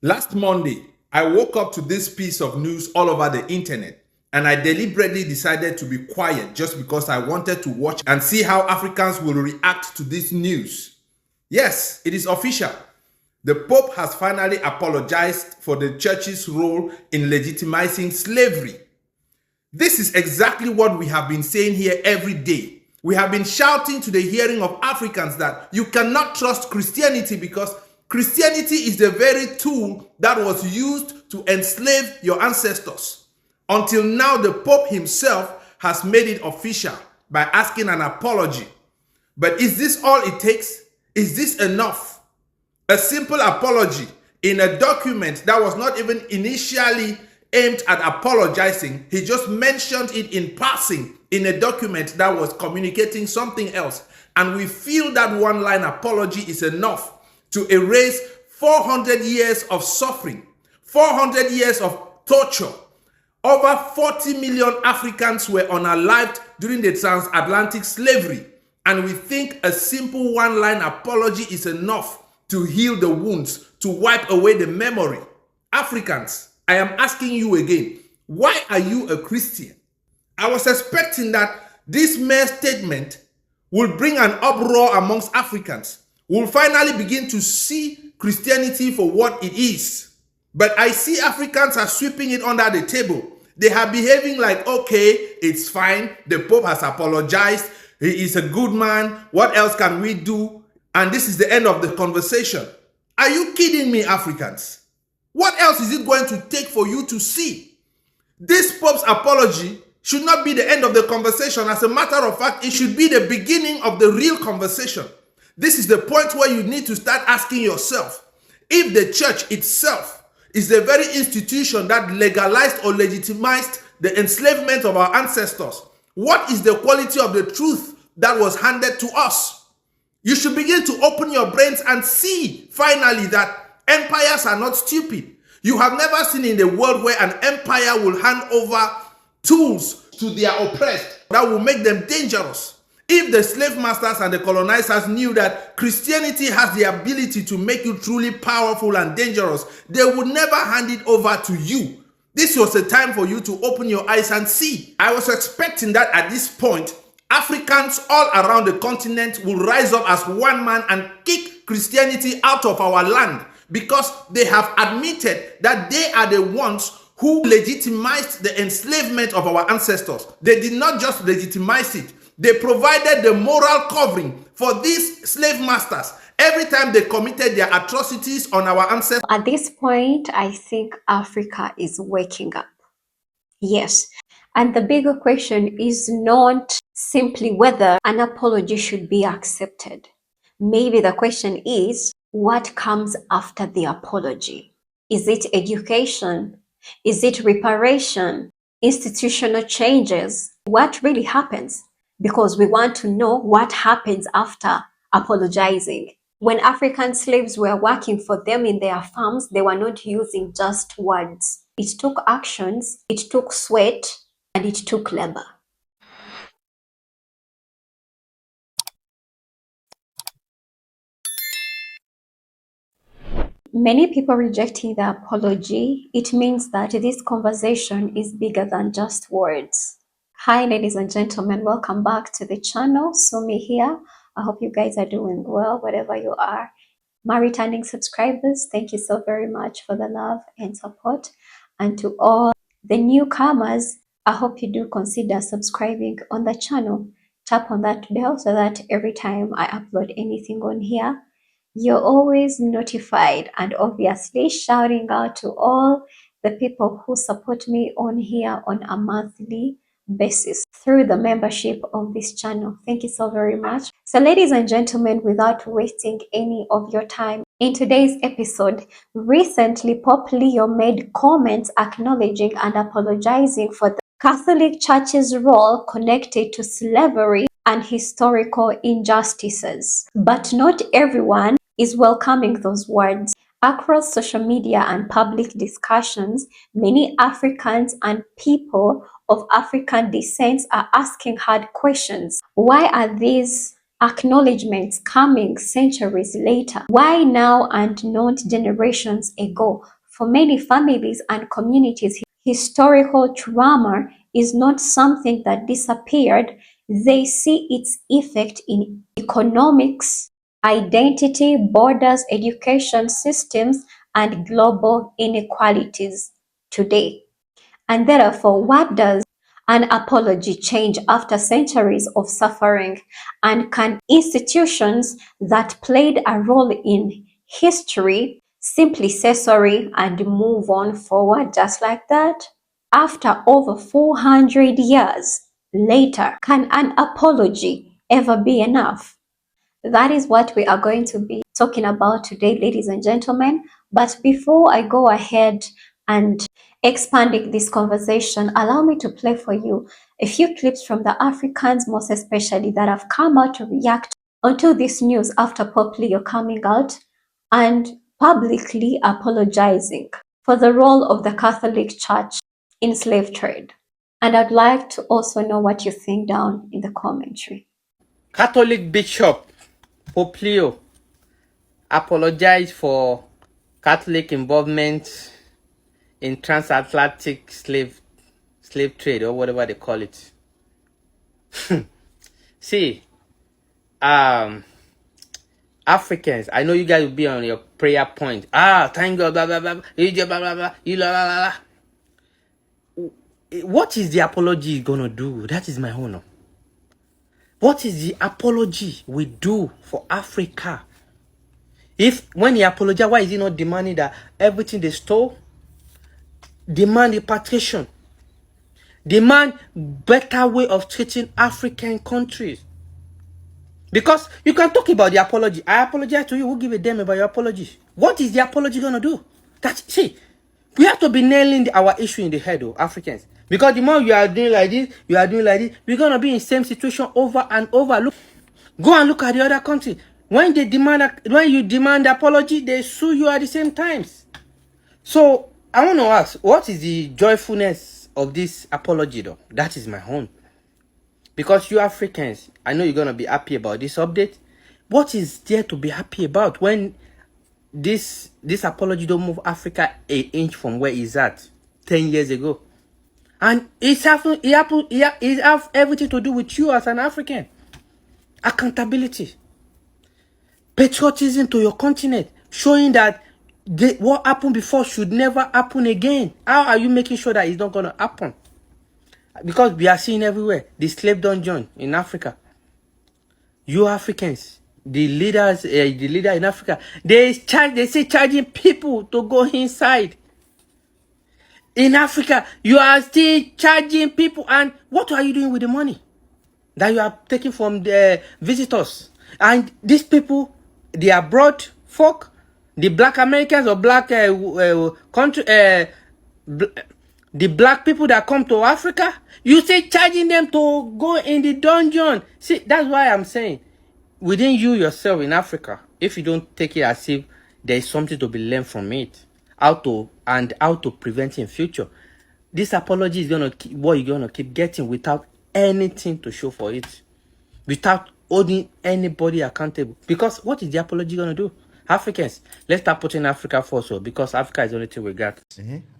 Last Monday, I woke up to this piece of news all over the internet, and I deliberately decided to be quiet just because I wanted to watch and see how Africans will react to this news. Yes, it is official. The Pope has finally apologized for the church's role in legitimizing slavery. This is exactly what we have been saying here every day. We have been shouting to the hearing of Africans that you cannot trust Christianity because Christianity is the very tool that was used to enslave your ancestors. Until now, the Pope himself has made it official by asking an apology. But is this all it takes? Is this enough? A simple apology in a document that was not even initially aimed at apologizing. He just mentioned it in passing in a document that was communicating something else. And we feel that one-line apology is enough to erase 400 years of suffering, 400 years of torture. Over 40 million Africans were unalived during the transatlantic slavery. And we think a simple one-line apology is enough to heal the wounds, to wipe away the memory. Africans, I am asking you again, why are you a Christian? I was expecting that this mere statement will bring an uproar amongst Africans. We'll finally begin to see Christianity for what it is. But I see Africans are sweeping it under the table. They are behaving like, okay, it's fine. The Pope has apologized. He is a good man. What else can we do? And this is the end of the conversation. Are you kidding me, Africans? What else is it going to take for you to see? This Pope's apology should not be the end of the conversation. As a matter of fact, it should be the beginning of the real conversation. This is the point where you need to start asking yourself, if the church itself is the very institution that legalized or legitimized the enslavement of our ancestors, what is the quality of the truth that was handed to us? You should begin to open your brains and see finally that empires are not stupid. You have never seen in the world where an empire will hand over tools to their oppressed that will make them dangerous. If the slave masters and the colonizers knew that Christianity has the ability to make you truly powerful and dangerous, they would never hand it over to you. This was a time for you to open your eyes and see. I was expecting that at this point, Africans all around the continent will rise up as one man and kick Christianity out of our land because they have admitted that they are the ones who legitimized the enslavement of our ancestors. They did not just legitimize it. They provided the moral covering for these slave masters every time they committed their atrocities on our ancestors. At this point, I think Africa is waking up. Yes. And the bigger question is not simply whether an apology should be accepted. Maybe the question is, what comes after the apology? Is it education? Is it reparation? Institutional changes? What really happens? Because we want to know what happens after apologizing. When African slaves were working for them in their farms, they were not using just words. It took actions, it took sweat, and it took labor. Many people rejecting the apology, it means that this conversation is bigger than just words. Hi, ladies and gentlemen, welcome back to the channel. Sumi here. I hope you guys are doing well, wherever you are. My returning subscribers, thank you so very much for the love and support. And to all the newcomers, I hope you do consider subscribing on the channel. Tap on that bell so that every time I upload anything on here, you're always notified. And obviously shouting out to all the people who support me on here on a monthly basis through the membership of this channel. Thank you so very much. So ladies and gentlemen, without wasting any of your time, in today's episode, recently Pope Leo made comments acknowledging and apologizing for the Catholic Church's role connected to slavery and historical injustices. But not everyone is welcoming those words. Across social media and public discussions, many Africans and people of African descent are asking hard questions. Why are these acknowledgements coming centuries later. Why now and not generations ago? For many families and communities, historical trauma is not something that disappeared. They see its effect in economics, identity, borders, education systems, and global inequalities today. And therefore, what does an apology change after centuries of suffering? And can institutions that played a role in history simply say sorry and move on forward just like that? After over 400 years later, can an apology ever be enough? That is what we are going to be talking about today, ladies and gentlemen. But before I go ahead and expanding this conversation, allow me to play for you a few clips from the Africans, most especially that have come out to react onto this news after Pope Leo coming out and publicly apologizing for the role of the Catholic Church in slave trade. And I'd like to also know what you think down in the commentary. Catholic Bishop Pope Leo apologized for Catholic involvement in transatlantic slave trade, or whatever they call it. See, Africans, I know you guys will be on your prayer point. Thank God, blah blah blah, blah blah blah, blah. What is the apology gonna do? That is my honor. What is the apology we do for Africa? If when he apologized, why is he not demanding that everything they stole? Demand repatriation. Demand better way of treating African countries. Because you can talk about the apology. I apologize to you. Who give a damn about your apology? What is the apology gonna do? See, we have to be nailing our issue in the head, Africans. Because the more you are doing like this, we're gonna be in the same situation over and over. Go and look at the other country. When you demand apology, they sue you at the same times. So I want to ask, what is the joyfulness of this apology though? That is my own. Because you Africans, I know you're gonna be happy about this update. What is there to be happy about when this apology don't move Africa an inch from where it's at 10 years ago? And it have everything to do with you as an African. Accountability, patriotism to your continent, showing that what happened before should never happen again. How are you making sure that it's not going to happen? Because we are seeing everywhere the slave dungeon in Africa. You Africans, the leader in Africa, they say charging people to go inside. In Africa, you are still charging people, and what are you doing with the money that you are taking from the visitors? And these people, the abroad folk, the black Americans or black country, the black people that come to Africa, you say charging them to go in the dungeon. See, that's why I'm saying, within you yourself in Africa, if you don't take it as if there is something to be learned from it, how to prevent in future, this apology is what you're gonna keep getting without anything to show for it, without holding anybody accountable. Because what is the apology gonna do? Africans, let's start putting Africa first, because Africa is the only thing we got.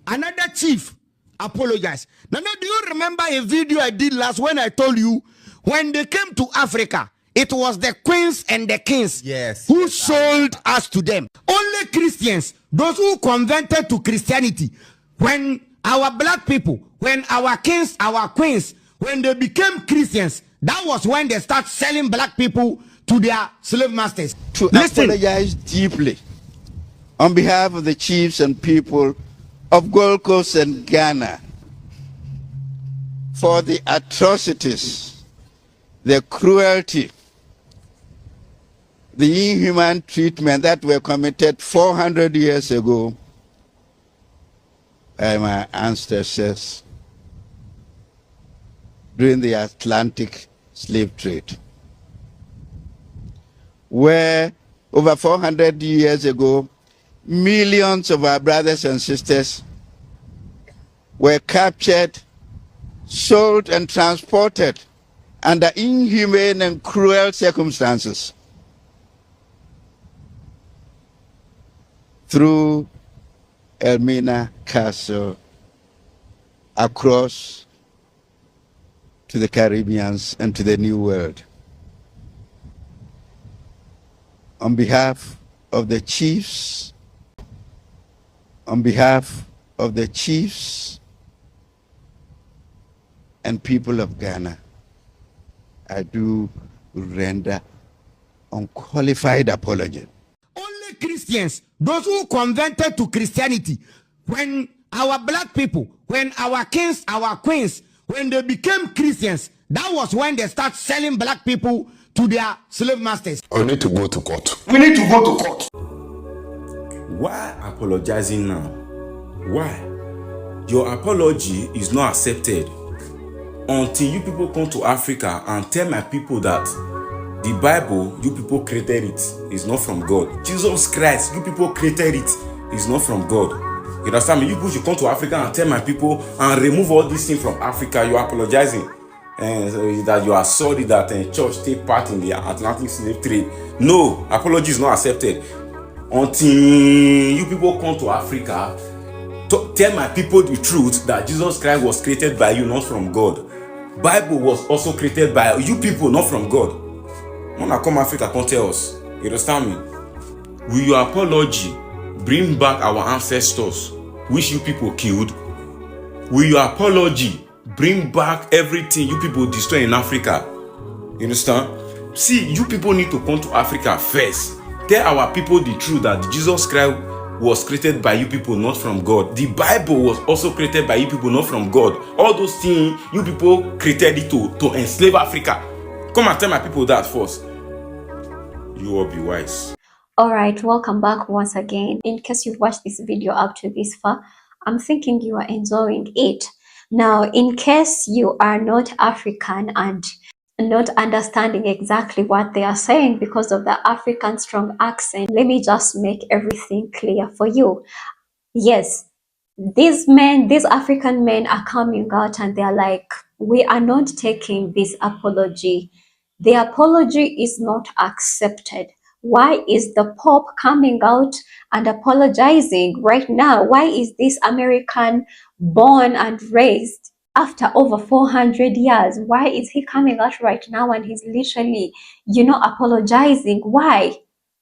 Another chief apologized. Now, do you remember a video I did last when I told you when they came to Africa, it was the queens and the kings who sold us to them. Only Christians, those who converted to Christianity, when our black people, when our kings, our queens, when they became Christians, that was when they start selling black people to their slave masters. To apologize deeply on behalf of the chiefs and people of Gold Coast and Ghana for the atrocities, the cruelty, the inhuman treatment that were committed 400 years ago by my ancestors during the Atlantic slave trade, where over 400 years ago, millions of our brothers and sisters were captured, sold, and transported under inhumane and cruel circumstances through Elmina Castle across to the Caribbeans and to the New World. On behalf of the chiefs, on behalf of the chiefs and people of Ghana, I do render unqualified apology. Only Christians, those who converted to Christianity, when our black people, when our kings, our queens, when they became Christians, that was when they start selling black people to their slave masters. We need to go to court. We need to go to court. Why apologizing now? Why? Your apology is not accepted until you people come to Africa and tell my people that the Bible, you people created it, is not from God. Jesus Christ, you people created it, is not from God. You understand me? You people should come to Africa and tell my people and remove all these things from Africa. You are apologizing. And that you are sorry that church take part in the Atlantic slave trade. No, apology is not accepted until you people come to Africa to tell my people the truth that Jesus Christ was created by you, not from God. Bible was also created by you people, not from God. When I come Africa, come tell us. You understand me? Will your apology bring back our ancestors, which you people killed? Will your apology bring back everything you people destroy in Africa? You understand? See, you people need to come to Africa first. Tell our people the truth that Jesus Christ was created by you people, not from God. The Bible was also created by you people, not from God. All those things you people created it to enslave Africa. Come and tell my people that first. You will be wise. Alright, welcome back once again. In case you've watched this video up to this far, I'm thinking you are enjoying it. Now, in case you are not African and not understanding exactly what they are saying because of the African strong accent, let me just make everything clear for you. Yes, these African men are coming out and they're like, we are not taking this apology. The apology is not accepted. Why is the Pope coming out and apologizing right now? Why is this American born and raised after over 400 years? Why is he coming out right now and he's literally, apologizing? Why?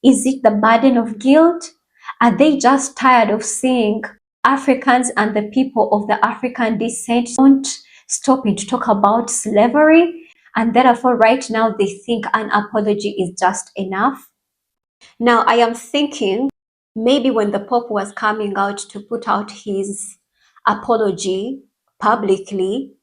Is it the burden of guilt? Are they just tired of seeing Africans and the people of the African descent don't stop to talk about slavery? And therefore, right now, they think an apology is just enough. Now, I am thinking maybe when the Pope was coming out to put out his apology publicly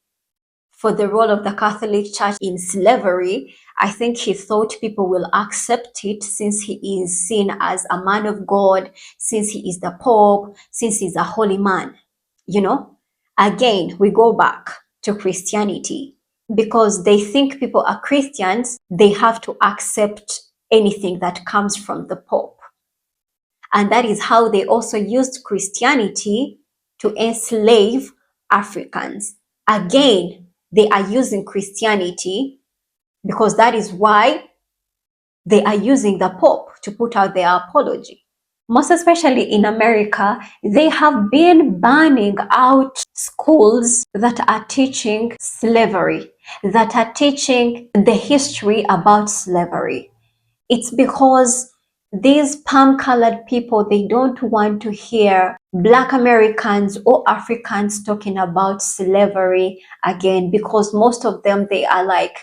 for the role of the Catholic Church in slavery, I think he thought people will accept it since he is seen as a man of God, since he is the Pope, since he's a holy man. Again, we go back to Christianity. Because they think people are Christians, they have to accept anything that comes from the Pope. And that is how they also used Christianity to enslave Africans. Again, they are using Christianity because that is why they are using the Pope to put out their apology. Most especially in America, they have been banning out schools that are teaching slavery, that are teaching the history about slavery. It's because these palm-colored people, they don't want to hear Black Americans or Africans talking about slavery again, because most of them, they are like,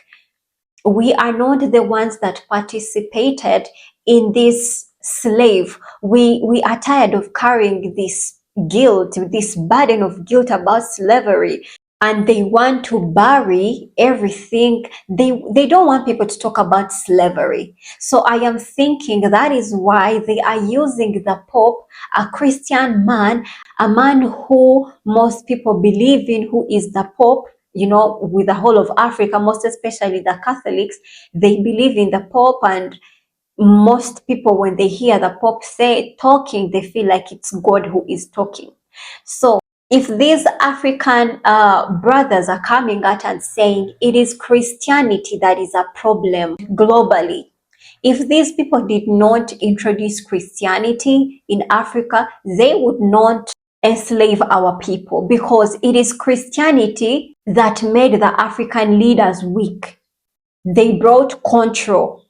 we are not the ones that participated in this slave. We are tired of carrying this guilt, this burden of guilt about slavery. And they want to bury everything. They don't want people to talk about slavery. So I am thinking that is why they are using the Pope, a Christian man, a man who most people believe in, who is the Pope, with the whole of Africa, most especially the Catholics. They believe in the Pope, and most people, when they hear the Pope talking, they feel like it's God who is talking. So If these African brothers are coming out and saying it is Christianity that is a problem globally, if these people did not introduce Christianity in Africa, they would not enslave our people, because it is Christianity that made the African leaders weak. They brought control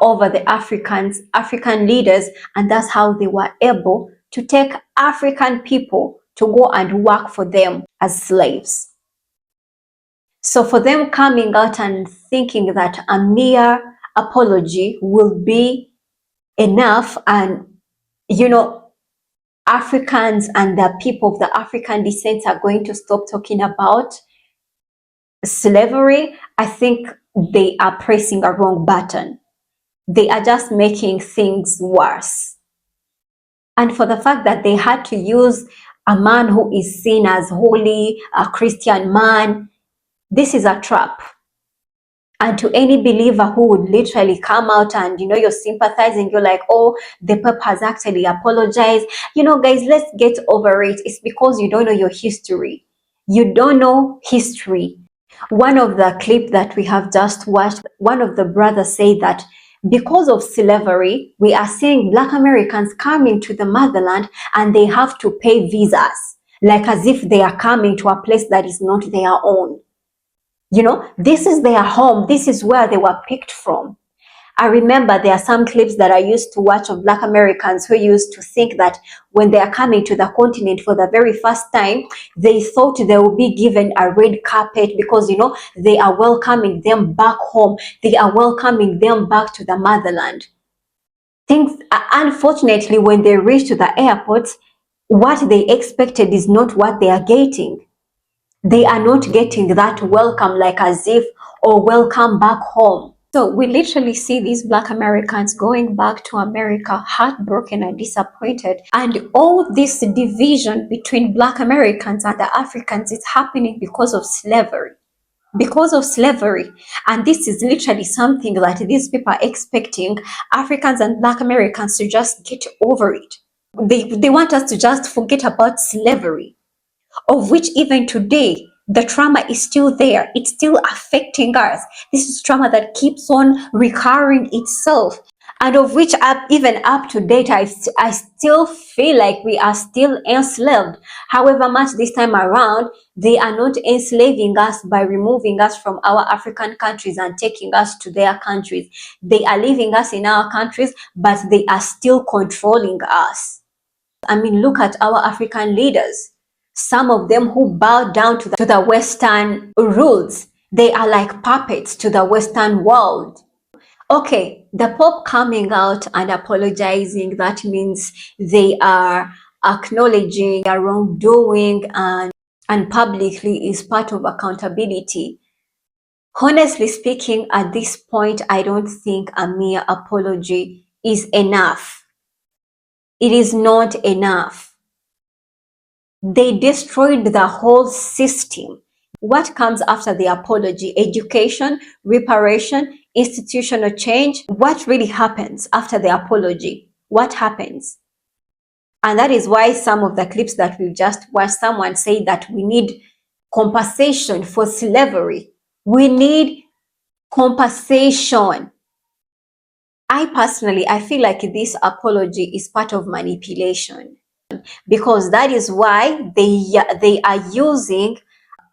over the African leaders, and that's how they were able to take African people to go and work for them as slaves. So for them coming out and thinking that a mere apology will be enough, and Africans and the people of the African descent are going to stop talking about slavery, I think they are pressing a wrong button. They are just making things worse. And for the fact that they had to use a man who is seen as holy, a Christian man, this is a trap. And to any believer who would literally come out and, you're sympathizing, you're like, oh, the Pope has actually apologized. Guys, let's get over it. It's because you don't know your history. You don't know history. One of the clips that we have just watched, one of the brothers said that because of slavery, we are seeing Black Americans coming to the motherland and they have to pay visas, like as if they are coming to a place that is not their own. This is their home. This is where they were picked from. I remember there are some clips that I used to watch of Black Americans who used to think that when they are coming to the continent for the very first time, they thought they would be given a red carpet because, they are welcoming them back home. They are welcoming them back to the motherland. Unfortunately, when they reach to the airport, what they expected is not what they are getting. They are not getting that welcome, like as if, or welcome back home. So we literally see these Black Americans going back to America heartbroken and disappointed. And all this division between Black Americans and the Africans is happening because of slavery. Because of slavery. And this is literally something that these people are expecting Africans and Black Americans to just get over it. They want us to just forget about slavery, of which even today, the trauma is still there. It's still affecting us. This is trauma that keeps on recurring itself. And of which even up to date, I still feel like we are still enslaved. However much this time around, they are not enslaving us by removing us from our African countries and taking us to their countries. They are leaving us in our countries, but they are still controlling us. I mean, look at our African leaders. Some of them who bow down to the Western rules. They are like puppets to the Western world. Okay, the Pope coming out and apologizing, that means they are acknowledging their wrongdoing and publicly is part of accountability. Honestly speaking, at this point, I don't think a mere apology is enough. It is not enough. They destroyed the whole system. What comes after the apology? Education, reparation, institutional change? What really happens after the apology? What happens? And that is why some of the clips that we've just watched, someone say that we need compensation for slavery. We need compensation. I feel like this apology is part of manipulation, because that is why they are using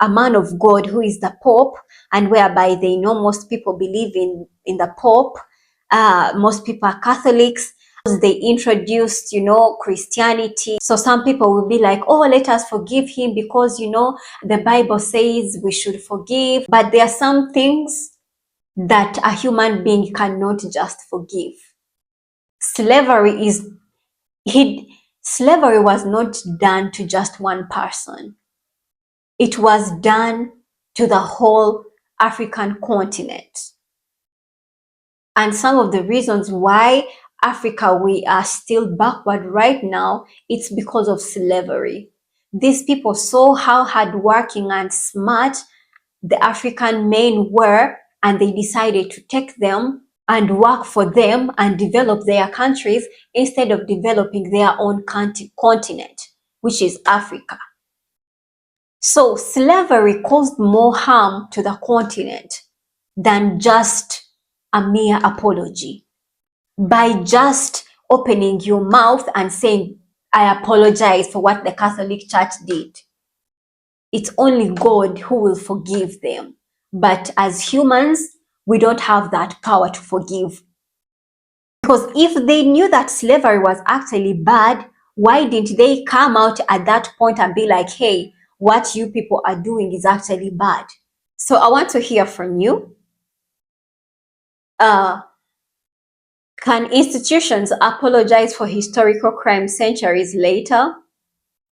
a man of God who is the Pope, and whereby they know most people believe in the Pope. Most people are Catholics. They introduced, Christianity. So some people will be like, oh, let us forgive him because, the Bible says we should forgive. But there are some things that a human being cannot just forgive. Slavery was not done to just one person. It was done to the whole African continent. And some of the reasons why Africa, we are still backward right now, it's because of slavery. These people saw how hardworking and smart the African men were, and they decided to take them and work for them and develop their countries instead of developing their own continent, which is Africa. So slavery caused more harm to the continent than just a mere apology. By just opening your mouth and saying, I apologize for what the Catholic Church did, it's only God who will forgive them. But as humans, we don't have that power to forgive. Because if they knew that slavery was actually bad, why didn't they come out at that point and be like, hey, what you people are doing is actually bad? So I want to hear from you. Can institutions apologize for historical crimes centuries later?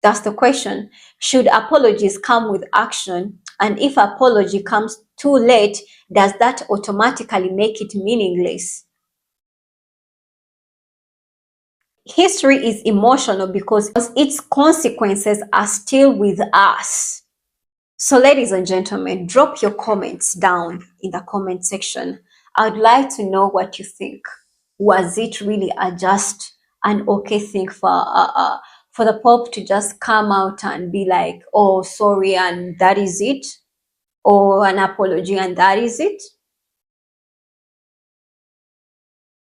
That's the question. Should apologies come with action? And if apology comes too late, does that automatically make it meaningless? History is emotional because its consequences are still with us. So ladies and gentlemen, drop your comments down in the comment section. I'd like to know what you think. Was it really a just an okay thing for the Pope to just come out and be like, oh, sorry, and that is it? Or an apology and that is it?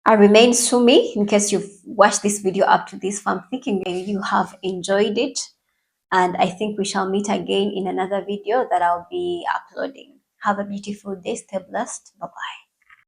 I remain Sumi. In case you've watched this video up to this, I'm thinking you have enjoyed it. And I think we shall meet again in another video that I'll be uploading. Have a beautiful day. Stay blessed. Bye-bye.